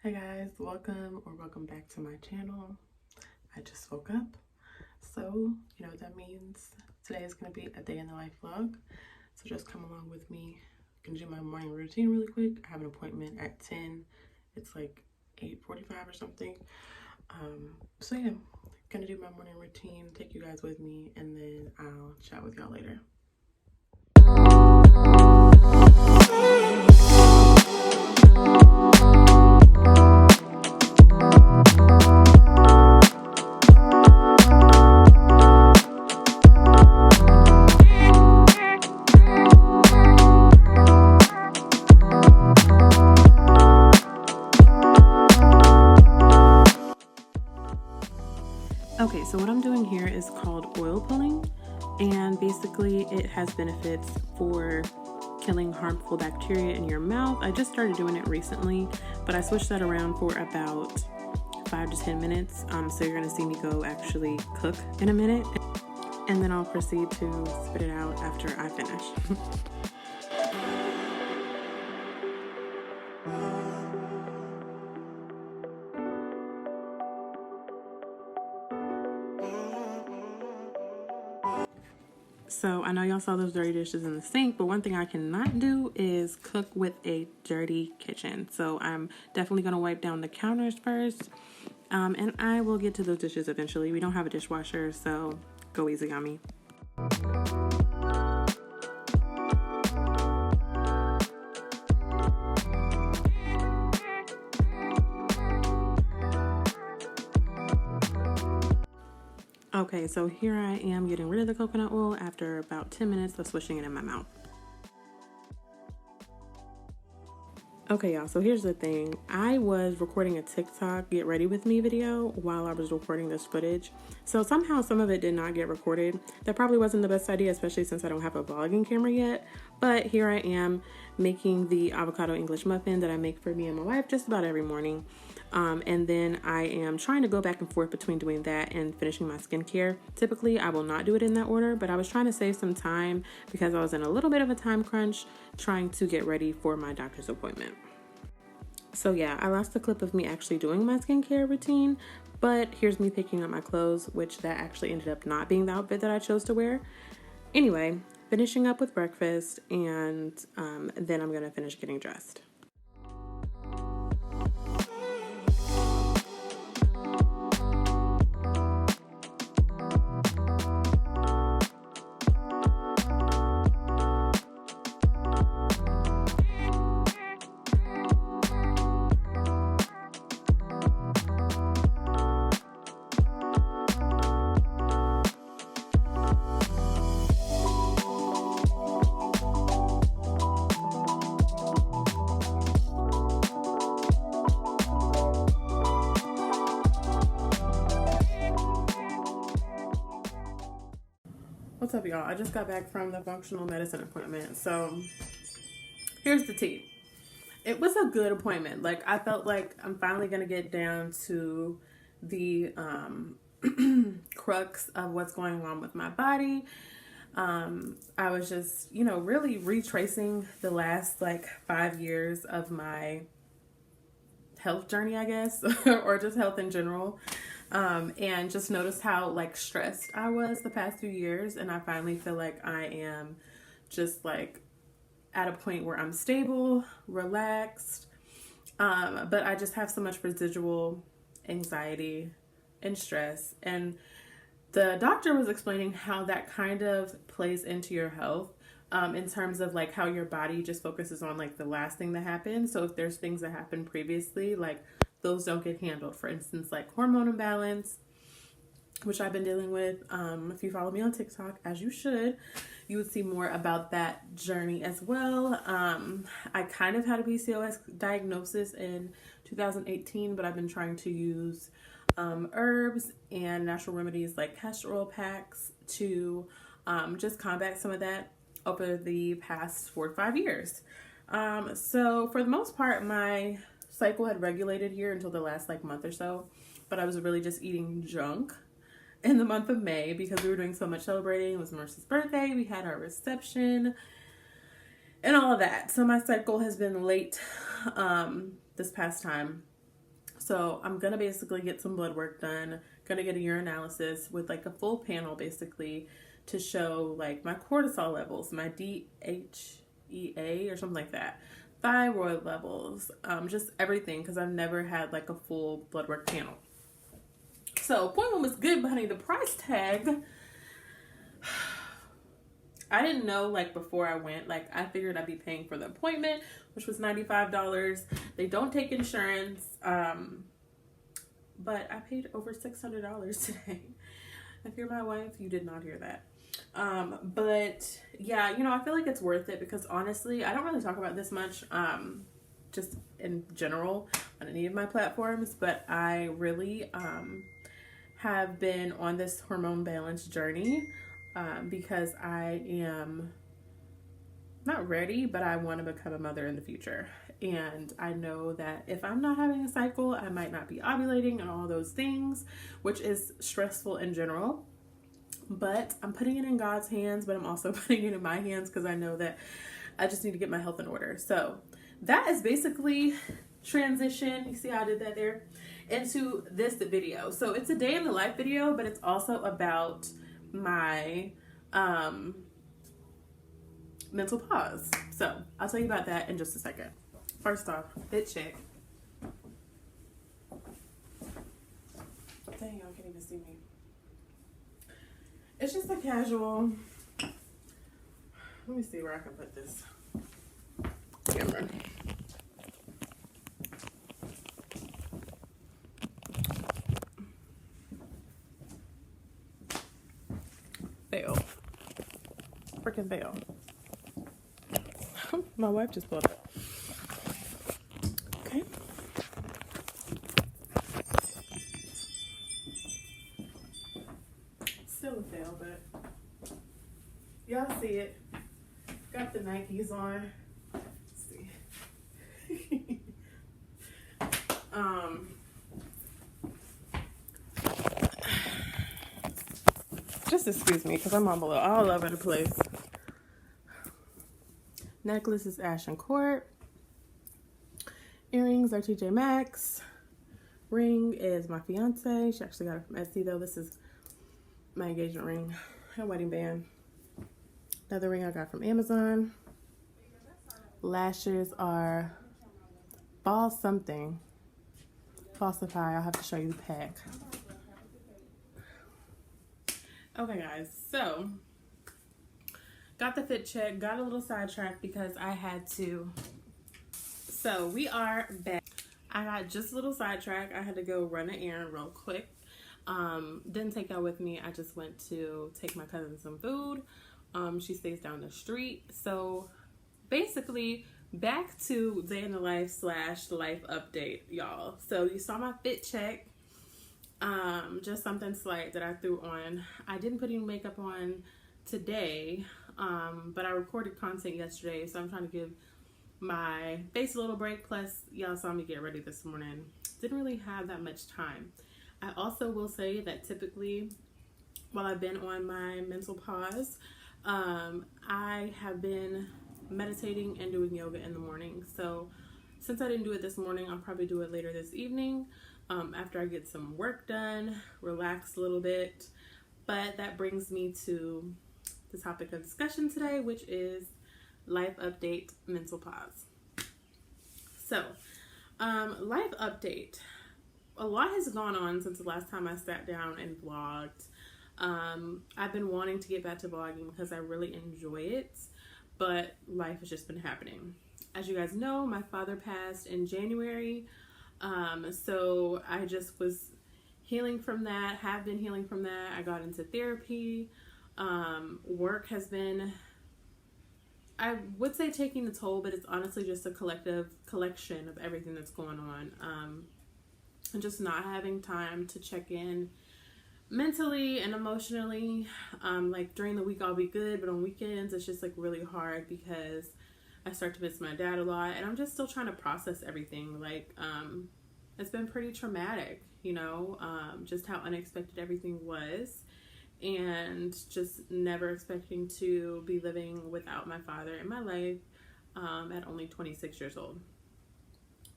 Hey guys, welcome back to my channel. I just woke up, so you know what that means. Today is going to be a day in the life vlog, so just come along with me. I'm going to do my morning routine really quick. I have an appointment at 10. It's like 8:45 or something. So yeah, gonna do my morning routine, take you guys with me, and then I'll chat with y'all later. Okay, so what I'm doing here is called oil pulling, and basically it has benefits for killing harmful bacteria in your mouth. I just started doing it recently, but I switched that around for about 5 to 10 minutes. So you're gonna see me go actually cook in a minute, and then I'll proceed to spit it out after I finish. So I know y'all saw those dirty dishes in the sink, but one thing I cannot do is cook with a dirty kitchen. So I'm definitely going to wipe down the counters first, and I will get to those dishes eventually. We don't have a dishwasher, so go easy on me. Okay, so here I am getting rid of the coconut oil after about 10 minutes of swishing it in my mouth. Okay, y'all, so here's the thing. I was recording a TikTok get ready with me video while I was recording this footage. So somehow some of it did not get recorded. That probably wasn't the best idea, especially since I don't have a vlogging camera yet. But here I am making the avocado English muffin that I make for me and my wife just about every morning. And then I am trying to go back and forth between doing that and finishing my skincare. Typically, I will not do it in that order, but I was trying to save some time because I was in a little bit of a time crunch trying to get ready for my doctor's appointment. So yeah, I lost a clip of me actually doing my skincare routine, but here's me picking up my clothes, which that actually ended up not being the outfit that I chose to wear. Anyway, finishing up with breakfast, and then I'm gonna finish getting dressed. What's up, y'all? I just got back from the functional medicine appointment. So here's the tea. It was a good appointment. Like, I felt like I'm finally gonna get down to the crux of what's going on with my body. I was just, really retracing the last like 5 years of my health journey, I guess, or just health in general. And just noticed how like stressed I was the past few years, and I finally feel like I am just like at a point where I'm stable, relaxed, but I just have so much residual anxiety and stress. And the doctor was explaining how that kind of plays into your health, in terms of like how your body just focuses on like the last thing that happened. So if there's things that happened previously, like those don't get handled. For instance, like hormone imbalance, which I've been dealing with. If you follow me on TikTok, as you should, you would see more about that journey as well. I kind of had a PCOS diagnosis in 2018, but I've been trying to use herbs and natural remedies like castor oil packs to just combat some of that over the past 4 to 5 years. So for the most part, my cycle had regulated here until the last like month or so, but I was really just eating junk in the month of May because we were doing so much celebrating. It was Mercy's birthday, we had our reception and all of that. So my cycle has been late this past time. So I'm going to basically get some blood work done, going to get a urine analysis with like a full panel basically to show like my cortisol levels, my DHEA or something like that, thyroid levels, just everything, because I've never had like a full blood work panel. So appointment was good, but honey, the price tag, I didn't know, like, before I went, like, I figured I'd be paying for the appointment, which was $95. They don't take insurance, but I paid over $600 today. If you're my wife, you did not hear that. But yeah, you know, I feel like it's worth it because honestly, I don't really talk about this much, just in general on any of my platforms, but I really, have been on this hormone balance journey, because I am not ready, but I want to become a mother in the future. And I know that if I'm not having a cycle, I might not be ovulating and all those things, which is stressful in general. But I'm putting it in God's hands, but I'm also putting it in my hands because I know that I just need to get my health in order. So that is basically transition. You see how I did that there? Into this video. So it's a day in the life video, but it's also about my mental pause. So I'll tell you about that in just a second. First off, fit check. Dang, y'all can't even see me. It's just a casual. Let me see where I can put this camera. Fail. Freaking fail. My wife just pulled up. Okay. Still a fail, but y'all see it. Got the Nikes on. Let's see. Just excuse me because I'm all over the place. Necklace is Ash and Court. Earrings are TJ Maxx. Ring is my fiance. She actually got it from Etsy though. This is my engagement ring and wedding band. Another ring I got from Amazon. Lashes are Ball something. Falsify. I'll have to show you the pack. Okay guys, so got the fit check, got a little sidetracked because I had to. So we are back. I got just a little sidetracked. I had to go run an errand real quick. Didn't take that with me. I just went to take my cousin some food. She stays down the street. So basically back to day in the life / life update, y'all. So you saw my fit check. Just something slight that I threw on. I didn't put any makeup on today, but I recorded content yesterday, so I'm trying to give my face a little break. Plus, y'all saw me get ready this morning. Didn't really have that much time. I also will say that typically, while I've been on my mental pause, I have been meditating and doing yoga in the morning. So since I didn't do it this morning, I'll probably do it later this evening. After I get some work done, relax a little bit. But that brings me to the topic of discussion today, which is life update, mental pause. So, life update. A lot has gone on since the last time I sat down and vlogged. I've been wanting to get back to vlogging because I really enjoy it, but life has just been happening. As you guys know, my father passed in January. So I just was healing from that, have been healing from that. I got into therapy. Work has been, I would say, taking a toll, but it's honestly just a collection of everything that's going on. And just not having time to check in mentally and emotionally. Like during the week I'll be good, but on weekends it's just like really hard because I start to miss my dad a lot, and I'm just still trying to process everything. Like, it's been pretty traumatic, you know, just how unexpected everything was, and just never expecting to be living without my father in my life, at only 26 years old.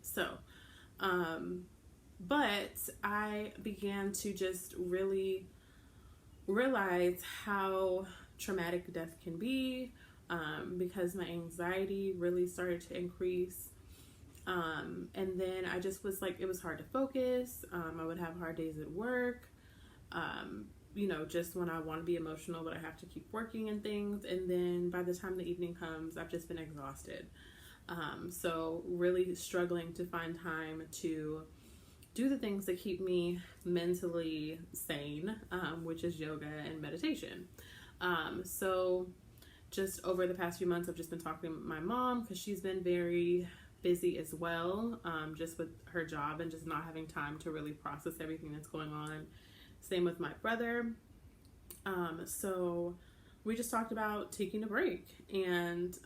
So, But I began to just really realize how traumatic death can be, because my anxiety really started to increase. And then I just was like, it was hard to focus. I would have hard days at work. Just when I want to be emotional, but I have to keep working and things. And then by the time the evening comes, I've just been exhausted. So really struggling to find time to do the things that keep me mentally sane, which is yoga and meditation. So just over the past few months, I've just been talking to my mom because she's been very busy as well, just with her job and just not having time to really process everything that's going on. Same with my brother. So we just talked about taking a break, and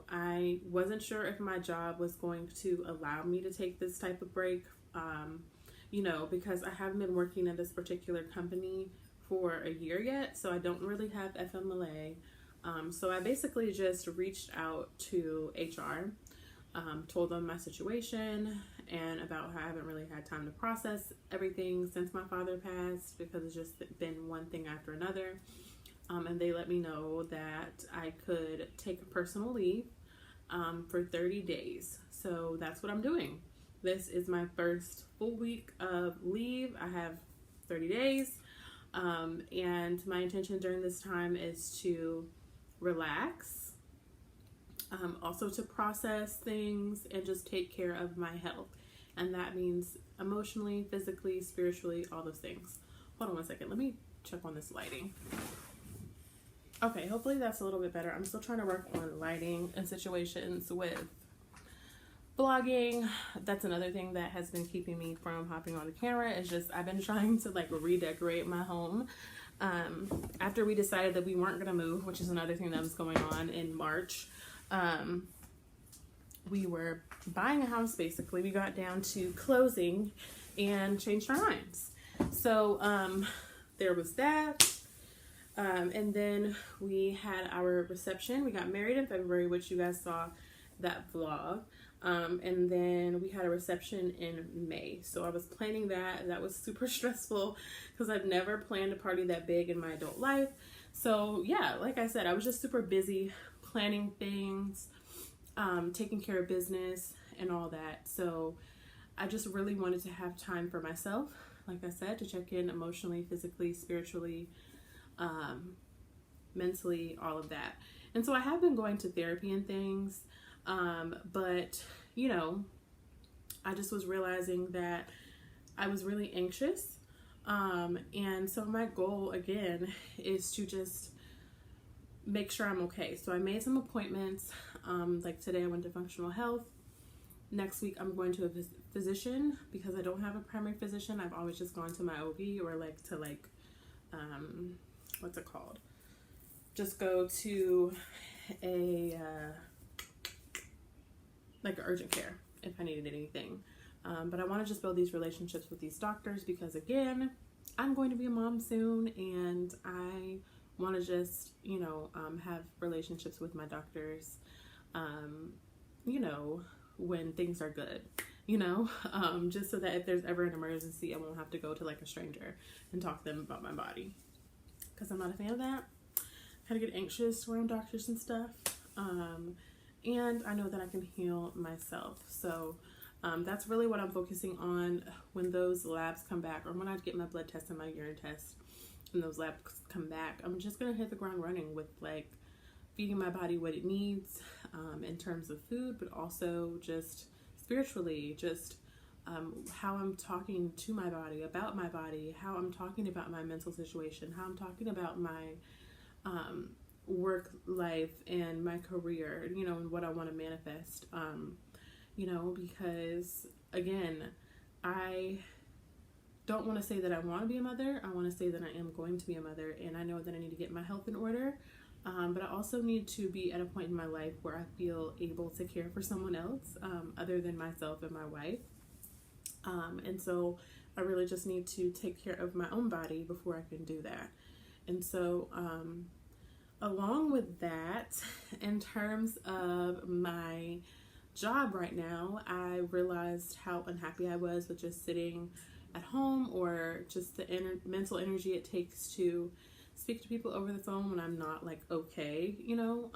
I wasn't sure if my job was going to allow me to take this type of break, because I haven't been working at this particular company for a year yet, so I don't really have FMLA. So I basically just reached out to HR, told them my situation and about how I haven't really had time to process everything since my father passed, because it's just been one thing after another. And they let me know that I could take a personal leave for 30 days. So that's what I'm doing. This is my first full week of leave. I have 30 days. And my intention during this time is to relax, also to process things and just take care of my health. And that means emotionally, physically, spiritually, all those things. Hold on one second. Let me check on this lighting. Okay, hopefully that's a little bit better. I'm still trying to work on lighting and situations with vlogging. That's another thing that has been keeping me from hopping on the camera. It's just I've been trying to redecorate my home. After we decided that we weren't going to move, which is another thing that was going on in March, we were buying a house basically. We got down to closing and changed our minds. So there was that. And then we had our reception. We got married in February, which you guys saw that vlog. And then we had a reception in May. So I was planning that. That was super stressful because I've never planned a party that big in my adult life. So yeah, like I said, I was just super busy planning things, taking care of business and all that. So I just really wanted to have time for myself, like I said, to check in emotionally, physically, spiritually, mentally, all of that. And so I have been going to therapy and things, but I just was realizing that I was really anxious, and so my goal again is to just make sure I'm okay. So I made some appointments, like today I went to functional health. Next week I'm going to a physician because I don't have a primary physician. I've always just gone to my OB or what's it called? Just go to a urgent care if I needed anything. But I want to just build these relationships with these doctors because again, I'm going to be a mom soon and I want to just, have relationships with my doctors, when things are good, just so that if there's ever an emergency, I won't have to go to a stranger and talk to them about my body. Because I'm not a fan of that. I kind of get anxious around doctors and stuff. And I know that I can heal myself. So that's really what I'm focusing on when those labs come back, or when I get my blood test and my urine test and those labs come back. I'm just going to hit the ground running with feeding my body what it needs in terms of food, but also just spiritually, just how I'm talking to my body, about my body, how I'm talking about my mental situation, how I'm talking about my work life and my career, and what I want to manifest, because again, I don't want to say that I want to be a mother. I want to say that I am going to be a mother, and I know that I need to get my health in order. But I also need to be at a point in my life where I feel able to care for someone else other than myself and my wife. And so I really just need to take care of my own body before I can do that. And so along with that, in terms of my job right now, I realized how unhappy I was with just sitting at home, or just the mental energy it takes to speak to people over the phone when I'm not like okay, you know.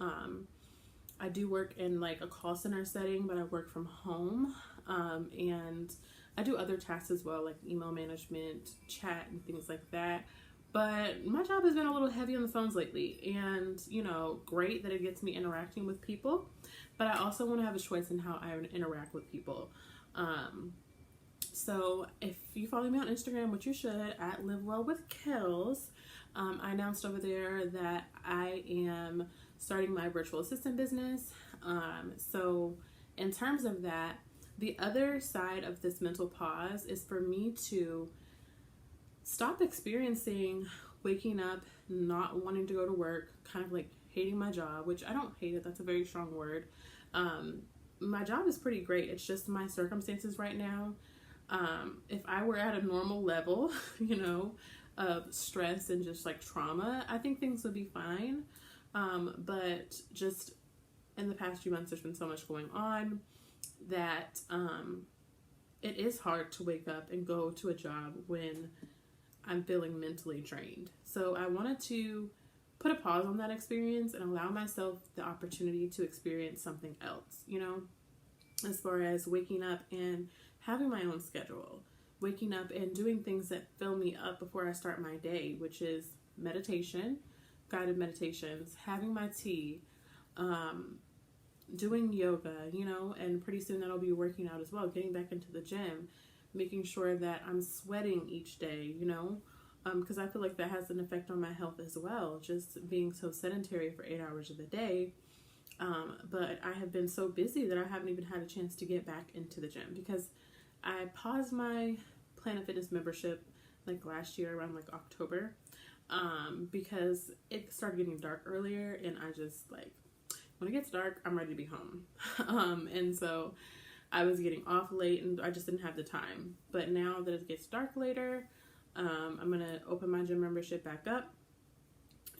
I do work in like a call center setting, but I work from home, and I do other tasks as well, like email management, chat, and things like that. But my job has been a little heavy on the phones lately, and you know, great that it gets me interacting with people, but I also want to have a choice in how I interact with people. So if you follow me on Instagram, which you should, at Live Well with Kels, I announced over there that I am starting my virtual assistant business. So in terms of that, the other side of this mental pause is for me to stop experiencing waking up, not wanting to go to work, kind of like hating my job, which I don't hate it. That's a very strong word. My job is pretty great. It's just my circumstances right now. If I were at a normal level, you know, of stress and just like trauma, I think things would be fine. But just in the past few months, there's been so much going on that it is hard to wake up and go to a job when I'm feeling mentally drained. So I wanted to put a pause on that experience and allow myself the opportunity to experience something else, you know, as far as waking up and having my own schedule, waking up and doing things that fill me up before I start my day, which is meditation, guided meditations, having my tea, doing yoga, you know, and pretty soon that'll be working out as well, getting back into the gym, making sure that I'm sweating each day, you know, because I feel like that has an effect on my health as well, just being so sedentary for 8 hours of the day. But I have been so busy that I haven't even had a chance to get back into the gym, because I paused my Planet Fitness membership like last year around like October, because it started getting dark earlier, and I just like, when it gets dark, I'm ready to be home. And so I was getting off late and I just didn't have the time. But now that it gets dark later, I'm going to open my gym membership back up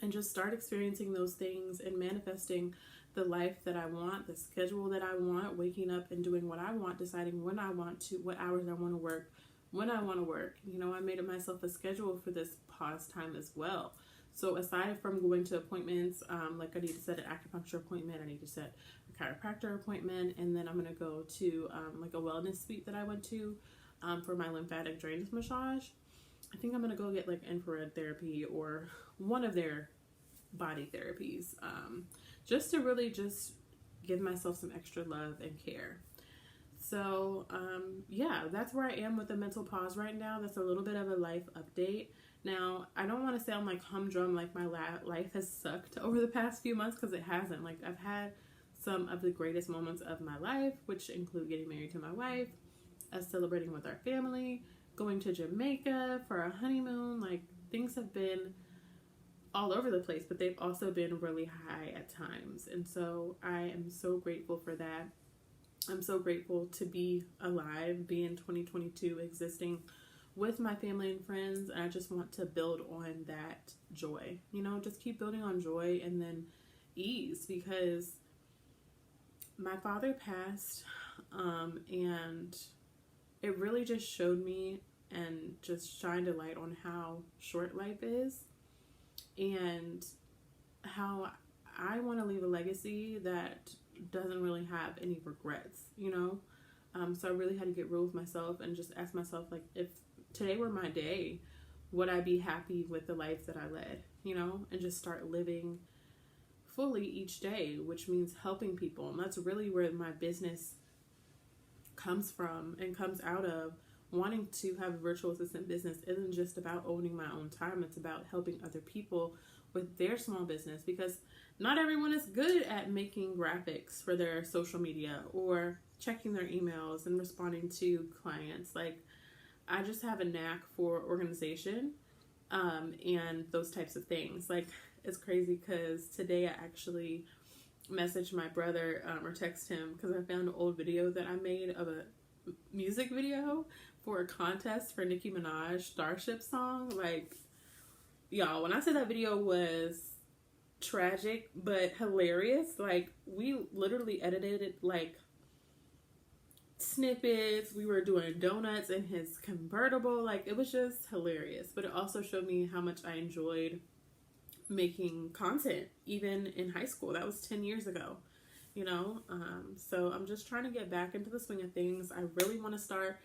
and just start experiencing those things and manifesting the life that I want, the schedule that I want, waking up and doing what I want, deciding when I want to, what hours I want to work, when I want to work. You know, I made it myself a schedule for this pause time as well. So aside from going to appointments, like I need to set an acupuncture appointment, I need to set a chiropractor appointment, and then I'm going to go to like a wellness suite that I went to for my lymphatic drainage massage. I think I'm going to go get like infrared therapy or one of their body therapies, just to really just give myself some extra love and care. So yeah, that's where I am with the mental pause right now. That's a little bit of a life update. Now, I don't want to sound like humdrum, like my life has sucked over the past few months, because it hasn't. Like, I've had some of the greatest moments of my life, which include getting married to my wife, us celebrating with our family, going to Jamaica for our honeymoon. Like, things have been all over the place, but they've also been really high at times. And so I am so grateful for that. I'm so grateful to be alive, be in 2022, existing with my family and friends. And I just want to build on that joy, you know, just keep building on joy and then ease, because my father passed, and it really just showed me and just shined a light on how short life is and how I want to leave a legacy that doesn't really have any regrets, you know. So I really had to get real with myself and just ask myself, like, if today were my day, would I be happy with the life that I led, you know, and just start living fully each day, which means helping people. And that's really where my business comes from and comes out of. Wanting to have a virtual assistant business isn't just about owning my own time. It's about helping other people with their small business, because not everyone is good at making graphics for their social media or checking their emails and responding to clients. Like, I just have a knack for organization, and those types of things. Like, it's crazy because today I actually messaged my brother, or text him, because I found an old video that I made of a music video for a contest for Nicki Minaj Starship song. Like, y'all, when I said that video was tragic but hilarious, like, we literally edited it like snippets. We were doing donuts in his convertible. Like, it was just hilarious. But it also showed me how much I enjoyed making content, even in high school. That was 10 years ago, you know? So I'm just trying to get back into the swing of things. I really want to start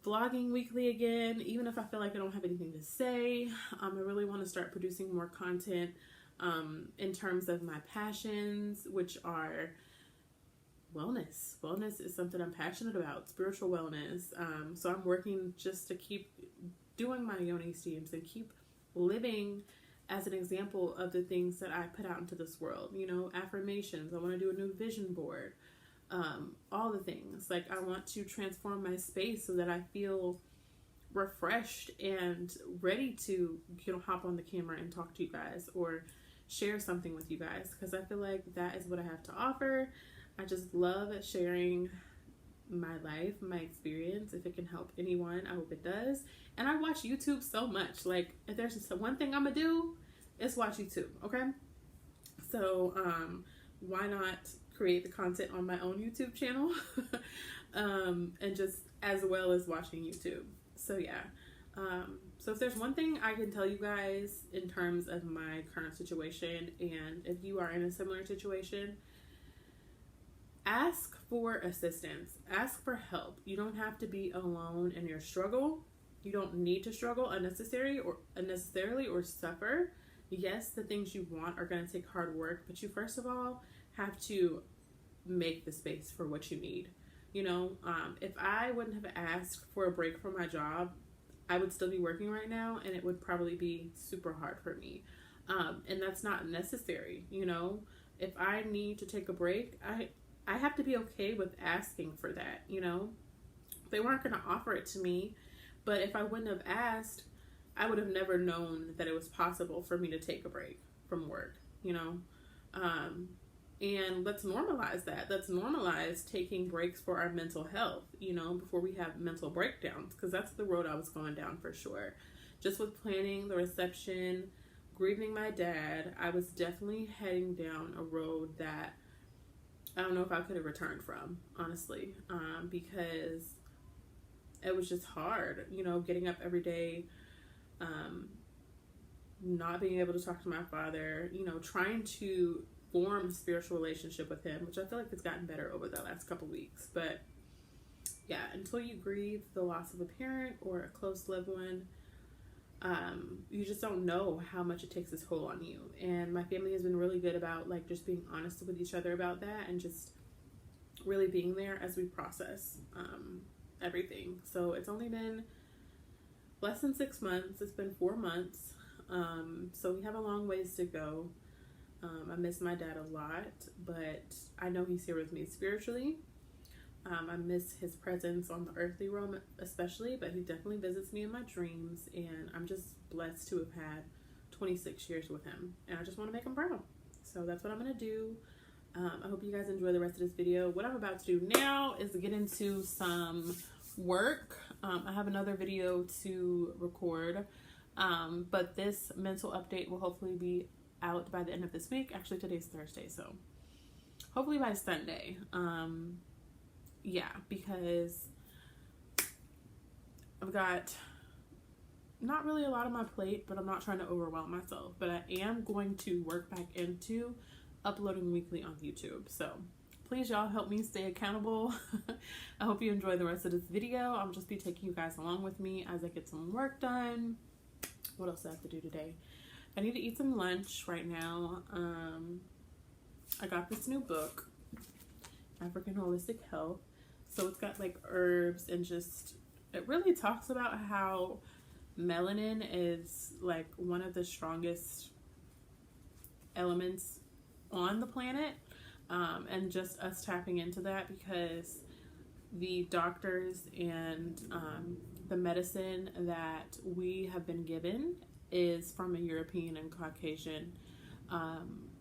vlogging weekly again, even if I feel like I don't have anything to say. I really want to start producing more content in terms of my passions, which are wellness. Wellness is something I'm passionate about, spiritual wellness. So I'm working just to keep doing my yoni steams and keep living as an example of the things that I put out into this world. You know, affirmations. I want to do a new vision board. All the things. Like, I want to transform my space so that I feel refreshed and ready to, you know, hop on the camera and talk to you guys or share something with you guys, because I feel like that is what I have to offer. I just love sharing my life, my experience. If it can help anyone, I hope it does. And I watch YouTube so much. Like, if there's just one thing I'm gonna do, it's watch YouTube, okay? So why not create the content on my own YouTube channel and just as well as watching YouTube. So yeah, so if there's one thing I can tell you guys in terms of my current situation, and if you are in a similar situation, ask for assistance, ask for help. You don't have to be alone in your struggle. You don't need to struggle unnecessarily or suffer. Yes, the things you want are going to take hard work, but you first of all have to make the space for what you need. You know, if I wouldn't have asked for a break from my job, I would still be working right now, and it would probably be super hard for me. And that's not necessary. You know, if I need to take a break, I have to be okay with asking for that. You know, they weren't going to offer it to me, but if I wouldn't have asked, I would have never known that it was possible for me to take a break from work, you know? And let's normalize that. Let's normalize taking breaks for our mental health, you know, before we have mental breakdowns, because that's the road I was going down for sure. Just with planning the reception, grieving my dad, I was definitely heading down a road that I don't know if I could have returned from, honestly, because it was just hard, you know, getting up every day, not being able to talk to my father, you know, trying to form a spiritual relationship with him, which I feel like has gotten better over the last couple weeks. But yeah, until you grieve the loss of a parent or a close loved one, you just don't know how much it takes its toll on you. And my family has been really good about like just being honest with each other about that and just really being there as we process everything. So it's only been less than 6 months. It's been 4 months. So we have a long ways to go. I miss my dad a lot, but I know he's here with me spiritually. I miss his presence on the earthly realm especially, but he definitely visits me in my dreams, and I'm just blessed to have had 26 years with him, and I just want to make him proud. So that's what I'm going to do. I hope you guys enjoy the rest of this video. What I'm about to do now is get into some work. I have another video to record, but this mental update will hopefully be out by the end of this week. Actually, today's Thursday, so hopefully by Sunday. Yeah, because I've got not really a lot on my plate, but I'm not trying to overwhelm myself. But I am going to work back into uploading weekly on YouTube. So please, y'all, help me stay accountable. I hope you enjoy the rest of this video. I'll just be taking you guys along with me as I get some work done. What else do I have to do today? I need to eat some lunch right now. I got this new book, African Holistic Health. So it's got like herbs and just, it really talks about how melanin is like one of the strongest elements on the planet, and just us tapping into that, because the doctors and the medicine that we have been given is from a European and Caucasian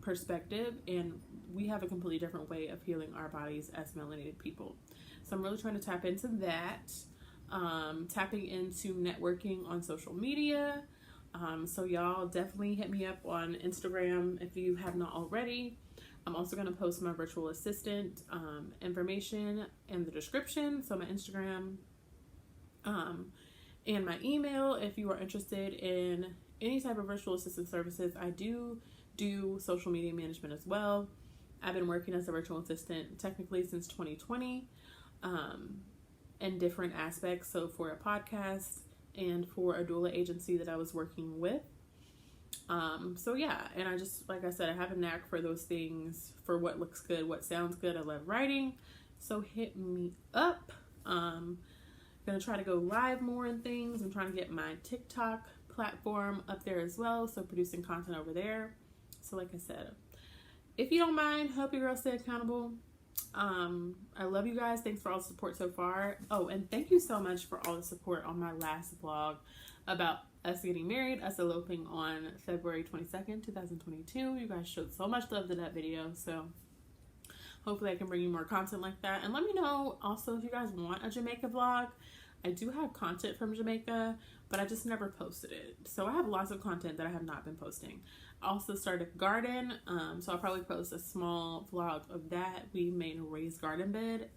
perspective, and we have a completely different way of healing our bodies as melanated people. So I'm really trying to tap into that, tapping into networking on social media. So y'all definitely hit me up on Instagram if you have not already. I'm also going to post my virtual assistant information in the description. So my Instagram and my email if you are interested in any type of virtual assistant services. I do social media management as well. I've been working as a virtual assistant technically since 2020 in different aspects. So for a podcast and for a doula agency that I was working with. So yeah, and I just, like I said, I have a knack for those things, for what looks good, what sounds good. I love writing. So hit me up. Gonna try to go live more and things. I'm trying to get my TikTok platform up there as well. So producing content over there. So like I said, if you don't mind, help your girl stay accountable. I love you guys. Thanks for all the support so far. Oh, and thank you so much for all the support on my last vlog about us getting married, us eloping on February 22nd, 2022. You guys showed so much love to that video. So hopefully I can bring you more content like that. And let me know also if you guys want a Jamaica vlog. I do have content from Jamaica, but I just never posted it. So I have lots of content that I have not been posting. I also started a garden, so I'll probably post a small vlog of that. We made a raised garden bed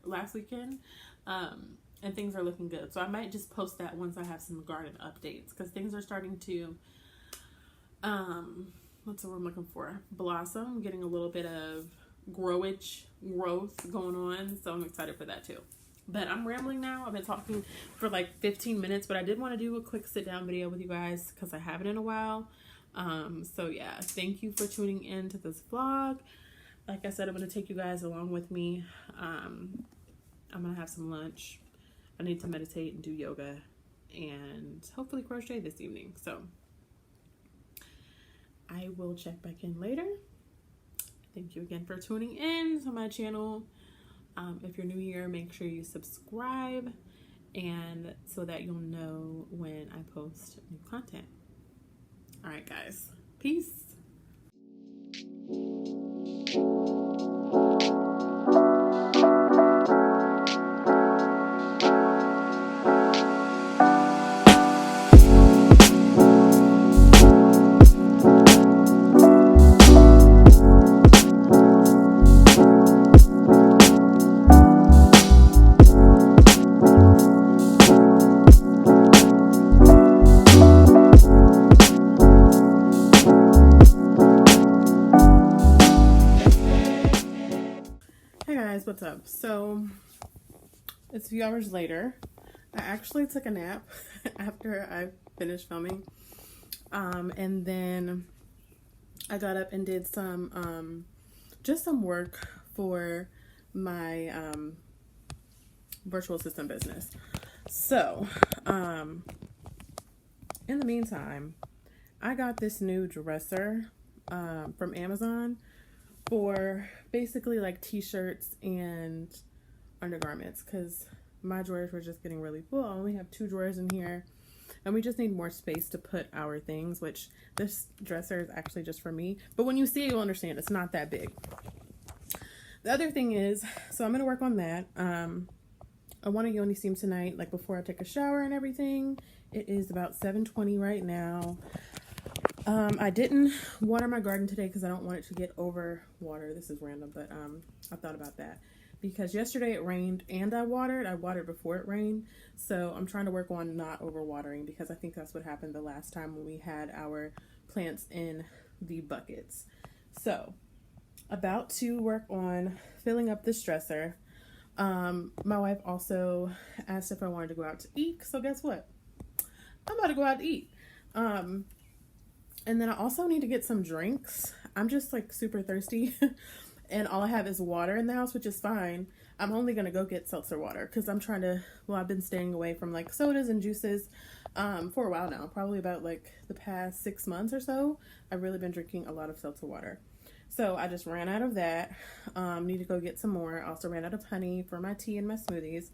last weekend, and things are looking good. So I might just post that once I have some garden updates, because things are starting to, what's the word I'm looking for? Blossom, getting a little bit of growth going on. So I'm excited for that too. But I'm rambling now. I've been talking for like 15 minutes, but I did want to do a quick sit down video with you guys because I haven't in a while. So yeah, thank you for tuning in to this vlog. Like I said, I'm going to take you guys along with me. I'm going to have some lunch. I need to meditate and do yoga and hopefully crochet this evening. So I will check back in later. Thank you again for tuning in to my channel. If you're new here, make sure you subscribe, and so that you'll know when I post new content. All right, guys. Peace. What's up? So it's a few hours later. I actually took a nap after I finished filming, and then I got up and did some just some work for my virtual assistant business. So in the meantime, I got this new dresser from Amazon for basically like t-shirts and undergarments, because my drawers were just getting really full. I only have 2 drawers in here, and we just need more space to put our things, which this dresser is actually just for me. But when you see it, you'll understand it's not that big. The other thing is, so I'm going to work on that. I want to yoni steam tonight, like before I take a shower and everything. It is about 7:20 right now. I didn't water my garden today because I don't want it to get over water. This is random, but I thought about that because yesterday it rained and I watered before it rained. So I'm trying to work on not over watering, because I think that's what happened the last time when we had our plants in the buckets. So about to work on filling up this dresser. My wife also asked if I wanted to go out to eat. So guess what? I'm about to go out to eat. And then I also need to get some drinks. I'm just like super thirsty and all I have is water in the house, which is fine. I'm only going to go get seltzer water because I'm trying to, I've been staying away from like sodas and juices for a while now, probably about like the past 6 months or so. I've really been drinking a lot of seltzer water. So I just ran out of that. Need to go get some more. I also ran out of honey for my tea and my smoothies.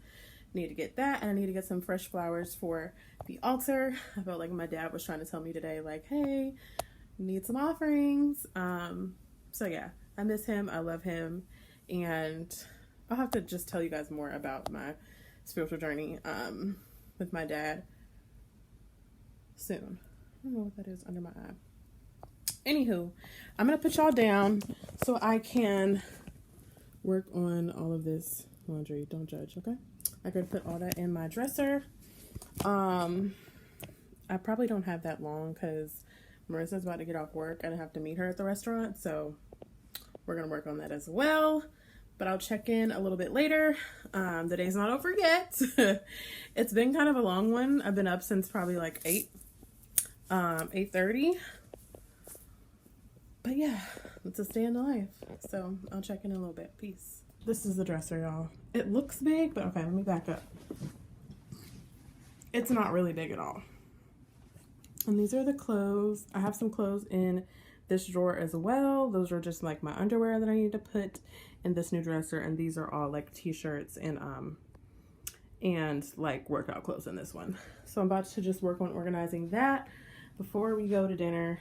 Need to get that, and I need to get some fresh flowers for the altar. I felt like my dad was trying to tell me today, like, hey, need some offerings. So yeah, I miss him. I love him. And I'll have to just tell you guys more about my spiritual journey with my dad soon. I don't know what that is under my eye. Anywho, I'm gonna put y'all down so I can work on all of this laundry. Don't judge, okay? I could put all that in my dresser. I probably don't have that long because Marissa's about to get off work and I have to meet her at the restaurant, so we're gonna work on that as well. But I'll check in a little bit later. The day's not over yet. It's been kind of a long one. I've been up since probably like 8:30. But yeah, it's a stay in the life. So I'll check in a little bit. Peace. This is the dresser, y'all. It looks big, but okay, let me back up. It's not really big at all. And these are the clothes. I have some clothes in this drawer as well. Those are just like my underwear that I need to put in this new dresser. And these are all like t-shirts and like workout clothes in this one. So I'm about to just work on organizing that before we go to dinner.